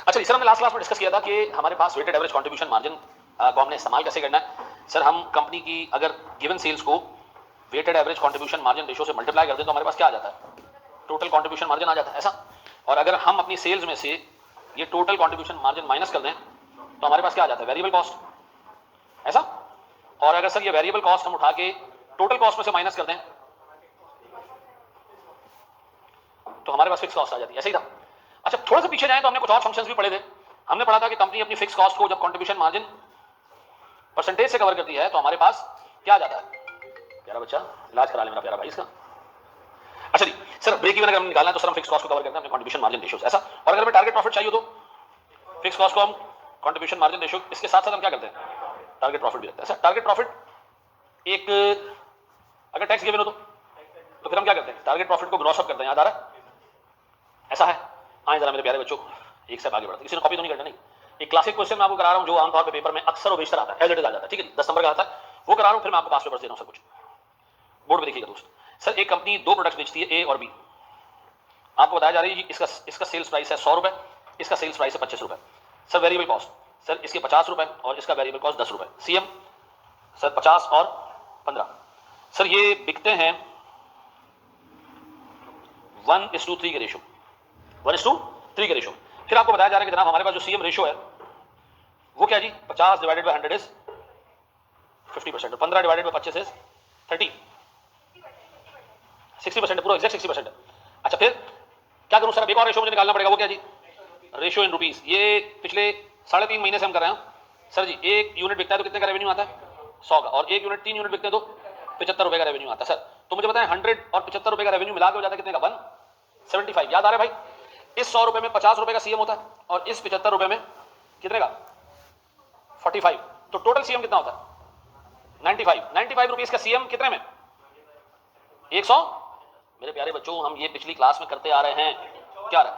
अच्छा सर, हमने last class में डिस्कस किया था कि हमारे पास वेटेड एवरेज कंट्रीब्यूशन मार्जिन को हमने इस्तेमाल कैसे करना है। सर हम कंपनी की अगर गिवन सेल्स को weighted average contribution margin ratio से मल्टीप्लाई कर दें तो हमारे पास क्या आ जाता है, टोटल कंट्रीब्यूशन मार्जिन आ जाता है ऐसा। और अगर हम अपनी सेल्स में से ये टोटल कंट्रीब्यूशन मार्जिन माइनस कर दें तो हमारे पास क्या आ जाता है, वेरिएबल कॉस्ट ऐसा। और अगर सर ये वेरिएबल कॉस्ट हम उठा के टोटल कॉस्ट में से माइनस कर दें तो हमारे पास फिक्स कॉस्ट आ जाती है, ऐसे ही था। अच्छा थोड़ा सा पीछे जाएं तो हमने कुछ और फंक्शंस भी पढ़े थे। हमने पढ़ा था कि कंपनी अपनी फिक्स कॉस्ट को जब कंट्रीब्यूशन मार्जिन परसेंटेज से कवर करती है तो हमारे पास क्या आ जाता है। प्यारा बच्चा इलाज करा ले मेरा प्यारा भाई इसका। अच्छा जी सर, ब्रेक इवन अगर हम निकालना है तो सर हम फिक्स कॉस्ट को कवर करते हैं अपने कंट्रीब्यूशन मार्जिन रेशियो ऐसा। और अगर हमें टारगेट प्रॉफिट चाहिए तो फिक्स कॉस्ट को हम कंट्रीब्यूशन मार्जिन रेशियो इसके साथ साथ हम क्या करते हैं, टारगेट प्रॉफिट भी रखते हैं ऐसा। टारगेट प्रॉफिट एक अगर टैक्स गिवन हो तो फिर हम क्या करते हैं, टारगेट प्रॉफिट को ग्रॉस अप करते हैं, याद आ रहा है ऐसा है। आए जरा मेरे प्यारे बच्चों एक स्टेप आगे बढ़ते, किसी ने कॉपी तो नहीं करना, नहीं एक क्लासिक क्वेश्चन मैं आपको करा रहा हूं जो आमतौर पे पेपर में अक्सर और बेशतर आता है, एज इट इज आ जाता है, ठीक है 10 नंबर का आता है वो करा रहा हूं, फिर मैं आपको पास पेपर दे रहा हूं। सर कुछ बोर्ड पे देखिएगा दोस्त। सर एक कंपनी दो प्रोडक्ट्स बेचती है, ए और बी। आपको बताया जा रही है इसका सेल्स प्राइस है 100 रुपए, इसका सेल्स प्राइस है 25 रुपए। सर वेरिएबल कॉस्ट सर इसके 50 रुपए और इसका वेरिएबल कॉस्ट 10 रुपए। सीएम सर 50 और 15। सर ये बिकते हैं 1:3 के रेशो, 1:3 के रेशो। फिर आपको बताया जा रहा है कि जनाब हमारे पास जो सीएम रेशो है वो क्या जी, 50 divided by 100 is 50%, 15 divided by 25 is 30, 60%, पूरा एग्जैक्ट 60% है। अच्छा फिर क्या करूं सर, एक और रेशो मुझे निकालना पड़ेगा, वो क्या जी, रेशो इन रुपीस। ये पिछले 3.5 महीने से हम कर रहे हैं सर जी। एक यूनिट बिकता है तो कितने का रेवेन्यू आता है, 100 का, और एक यूनिट 3 यूनिट बिकते हैं तो 75 रुपए का रेवेन्यू आता है सर। तो मुझे बताएं 100 और 75 रुपए का रेवेन्यू मिला के हो जाता है कितने का, 175। याद आ रहा है भाई, इस 100 रुपए में 50 रुपए का सीएम होता है और इस 75 रुपए में कितने का 45, तो टोटल सीएम कितना होता है 95 रुपीस का सीएम कितने में 100। मेरे प्यारे बच्चों हम ये पिछली क्लास में करते आ रहे हैं, क्या रहा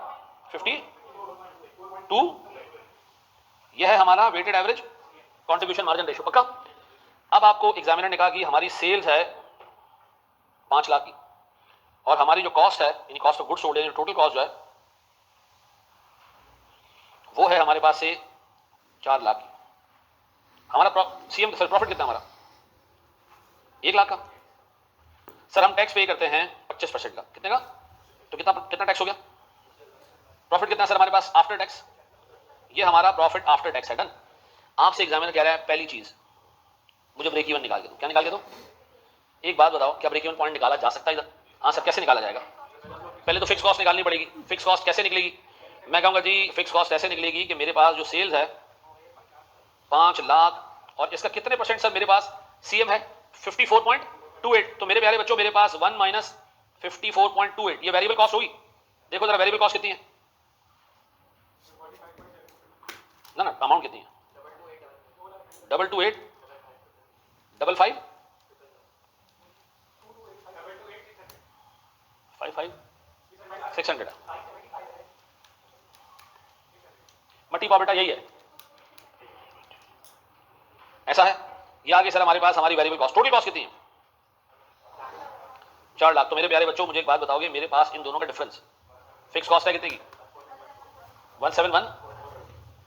52, यह है हमारा weighted average contribution margin ratio, पक्का। अब आपको एग्जामिनर ने कहा कि हमारी सेल्स है 5 लाख की और हमारी जो कॉस्ट है यानी cost of goods sold, total cost जो है वो है हमारे पास से 4 लाख की। हमारा सीएम सर प्रॉफिट कितना हमारा 1 लाख का। सर हम टैक्स पे करते हैं 25% का, कितने का, तो कितना टैक्स हो गया, प्रॉफिट कितना सर हमारे पास आफ्टर टैक्स, ये हमारा प्रॉफिट आफ्टर टैक्स है, डन। आपसे एग्जामिनर कह रहा है पहली चीज मुझे ब्रेक इवन निकाल के दो, क्या निकाल के दो, एक बात बताओ क्या ब्रेक इवन पॉइंट निकाला जा सकता है इधर, हाँ सर कैसे निकाला जाएगा, पहले तो फिक्स कॉस्ट निकालनी पड़ेगी। फिक्स कॉस्ट कैसे निकलेगी, मैं कहूंगा जी फिक्स कॉस्ट ऐसे निकलेगी कि मेरे पास जो सेल्स है 5 लाख और इसका कितने परसेंट सर मेरे पास सीएम है 54.28, तो मेरे प्यारे बच्चों मेरे पास 1 माइनस 54.28 ये वेरिएबल कॉस्ट होगी। देखो जरा वेरिएबल कॉस्ट कितनी है, ना अमाउंट कितनी है, 228 55 55 600 मट्टी पाव बेटा यही है, ऐसा है। ये आगे सर हमारे पास हमारी वेरिएबल कॉस्ट टोटल कॉस्ट कितनी है 4 लाख। तो मेरे प्यारे बच्चों मुझे एक बात बताओगे, मेरे पास इन दोनों का डिफरेंस फिक्स कॉस्ट है कितनी की 171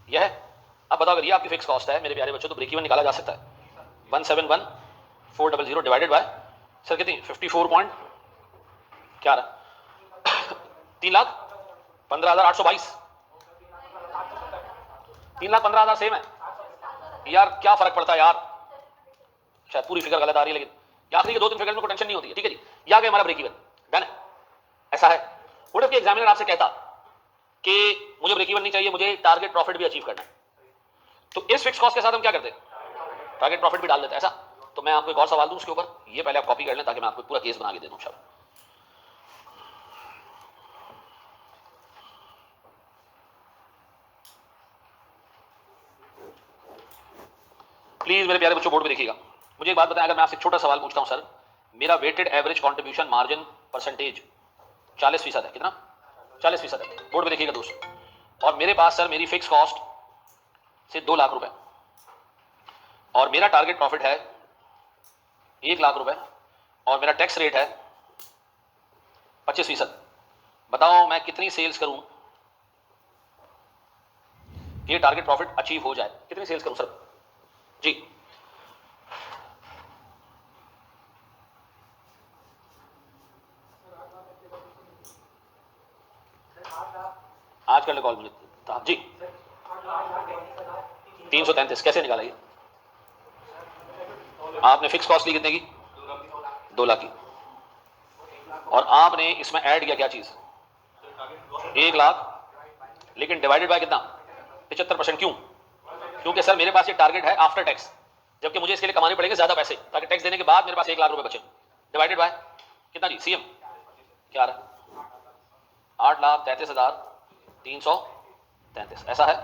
यह है। अब बताओ अगर ये आपकी फिक्स कॉस्ट है मेरे प्यारे बच्चों तो ब्रेक इवन निकाला जा सकता है 171,400 डिवाइडेड बाय सर कितनी 54 पॉइंट क्या रहा 3,15,822, 3,15,000 सेम है यार, क्या फर्क पड़ता है यार, शायद पूरी फिगर गलत आ रही है लेकिन आखिरी के 2-3 फिगर में कोई टेंशन नहीं होती है, ठीक है जी। ये आ गया हमारा ब्रेक इवन, डन है, ऐसा है। व्हाट इफ के एग्जामिनर आपसे कहता कि मुझे ब्रेक इवन नहीं चाहिए, मुझे टारगेट प्रॉफिट भी अचीव करना है, तो इस फिक्स कॉस्ट के साथ हम क्या करते हैं टारगेट प्रॉफिट भी डाल देते हैं ऐसा। तो मैं आपको एक और सवाल दूं उसके ऊपर, ये पहले आप कॉपी कर लें ताकि मैं आपको पूरा केस बना के दे दूं। शायद प्लीज मेरे प्यारे बच्चों बोर्ड पे देखिएगा। मुझे एक बात बताएं, अगर मैं आपसे छोटा सवाल पूछता हूं सर, मेरा weighted average contribution margin percentage 40% है, कितना 40% है, बोर्ड पे देखिएगा दोस्त, और मेरे पास सर मेरी फिक्स कॉस्ट से 2 लाख रुपए और मेरा टारगेट प्रॉफिट है 1 लाख रुपए और मेरा टैक्स रेट है 25%। बताओ मैं कितनी सेल्स करूं कि ये टारगेट प्रॉफिट अचीव हो जाए। कितनी सेल्स करूं सर? जी आज कर ले कॉल मुझे। जी 333 कैसे निकाला ये? आपने फिक्स कॉस्ट ली कितने की? 2 लाख की, और आपने इसमें ऐड किया क्या चीज? 1 लाख, लेकिन डिवाइडेड बाय कितना? 75%। क्यों? क्योंकि सर मेरे पास ये टारगेट है आफ्टर टैक्स, जबकि मुझे इसके लिए कमाने पड़ेंगे ज्यादा पैसे, ताकि टैक्स देने के बाद मेरे पास 1 लाख रुपए बचे। डिवाइडेड बाय कितना जी? सीएम क्या आ रहा है? 8,33,333। ऐसा है?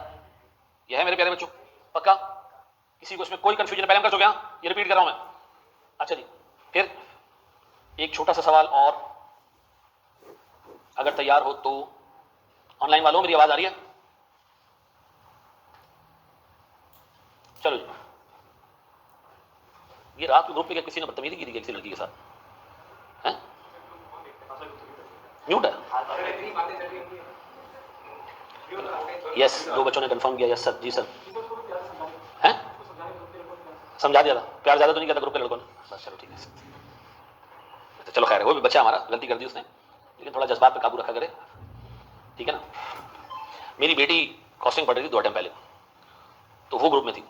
यह है मेरे प्यारे बच्चों, पक्का? किसी को इसमें कोई कंफ्यूजन? पहले हम कर चुके हैं, ये रिपीट कर रहा हूं मैं। अच्छा जी, फिर एक छोटा सा सवाल और, अगर तैयार हो तो। ऑनलाइन वालों मेरी आवाज आ रही है? चलो जी, ये रात के ग्रुप पे क्या किसी ने बदतमीजी की थी किसी लड़की के साथ? हैं? म्यूट है? यस, 2 बच्चों ने कंफर्म किया। यस सर, जी सर। हैं? समझा दिया था, प्यार ज्यादा तो नहीं किया था ग्रुप के लड़कों ने? बस चलो ठीक है। तो चलो खैर है, वो भी बच्चा हमारा, गलती कर दी उसने, लेकिन थोड़ा जज्बात पे काबू रखा करे, ठीक है ना? मेरी बेटी कॉस्टिंग पढ़ रही थी 2 टाइम पहले, तो वो ग्रुप में थी।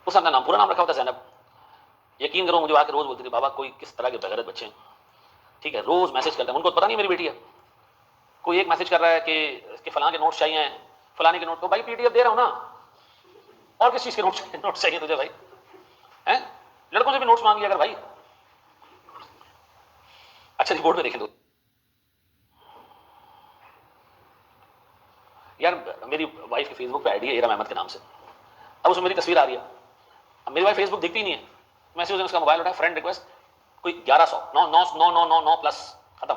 उसने अपना नाम, पूरा नाम रखा होता ज़ैनब। यकीन करो मुझे आके रोज बोलती थी, बाबा कोई किस तरह के बेगैरत बच्चे हैं, ठीक है, रोज मैसेज करते हैं, उनको पता नहीं मेरी बेटी है। कोई एक मैसेज कर रहा है कि फलां के नोट्स चाहिए हैं, फलाने के नोट को, भाई पीडीएफ दे रहा हूं ना, और किस चीज के नोट्स चाहिए तुझे भाई? हैं? लड़कों से भी नोट्स मांग लिया अगर भाई। अच्छा रिपोर्ट में देखें तो यार, मेरी वाइफ की फेसबुक पे आईडी है इरम अहमद के नाम से। अब उसमें मेरी तस्वीर आ रही है। अब मेरी वाइफ फेसबुक दिखती ही नहीं है। मैसेज उसका मोबाइल उठाया, फ्रेंड रिक्वेस्ट, कोई 1100 9 प्लस, खत्म।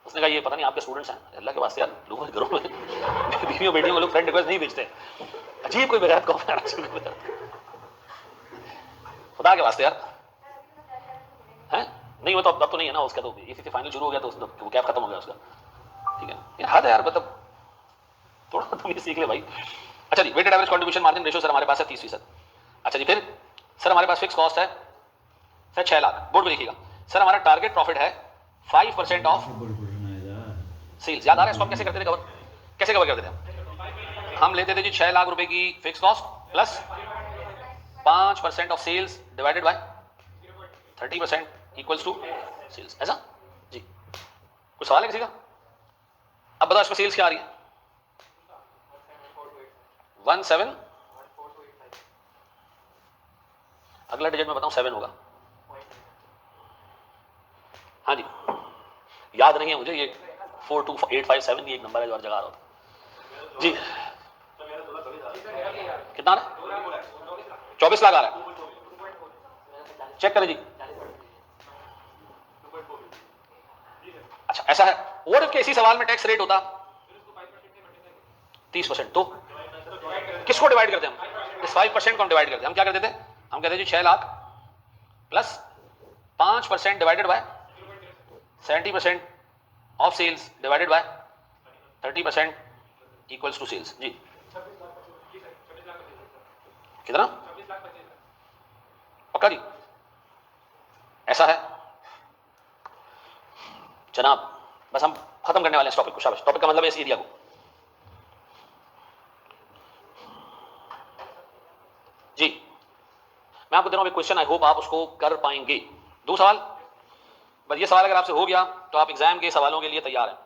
उसने कहा ये पता नहीं आपके स्टूडेंट्स हैं। अल्लाह के वास्ते यार, लोगों के घरों में बीवियों बेटियों को लोग फ्रेंड रिक्वेस्ट नहीं भेजते। अजीब कोई बेगैरत कौन है खुदा के वास्ते यार, हैं? नहीं वो तो अब तो नहीं है ना, उसका तो इसी से फाइनल शुरू हो गया, तो वो कैब खत्म हो गया उसका, ठीक है यार। हद है यार, मतलब थोड़ा तुम ये सीख ले भाई। अच्छा जी, weighted average contribution margin ratio sir हमारे पास है 30%। अच्छा जी, फिर सर हमारे पास फिक्स कॉस्ट है सर 6 लाख। बोर्ड में लिखिएगा सर, हमारा टारगेट प्रॉफिट है 5% ऑफ सेल्स। याद आ रहा है इसको हम कैसे करते थे कवर? कैसे कवर करते थे हम लेते थे जी 6 लाख रुपए की fix cost plus 5% of sales divided by 30% equals to sales. ऐसा जी? कुछ सवाल है किसी का? अब बताओ इसमें सेल्स क्या आ रही है? 17, अगला डिजिट में बताऊं 7 होगा। हाँ जी, याद नहीं है मुझे, ये 42857 ये एक नंबर है जो हर जगह आ रहा था जी। कितना आ रहा है? 24 लाख आ रहा है। चेक करें जी। अच्छा ऐसा है, और इसके इसी सवाल में टैक्स रेट होता 30%, तो किसको डिवाइड करते हैं हम? इस 5% को हम डिवाइड करते हैं। हम क्या करते थे? हम कहते हैं जी 6 lakh plus 5% divided by 70% of sales divided by 30% equals to sales. जी कितना? पक्का जी? ऐसा है जनाब, बस हम खत्म करने वाले हैं इस टॉपिक को। शाबाश, टॉपिक का मतलब है इस एरिया को। जी मैं आपको दे रहा हूं एक क्वेश्चन, आई होप आप उसको कर पाएंगे। 2 सवाल बस, ये सवाल अगर आपसे हो गया तो आप एग्जाम के सवालों के लिए तैयार हैं।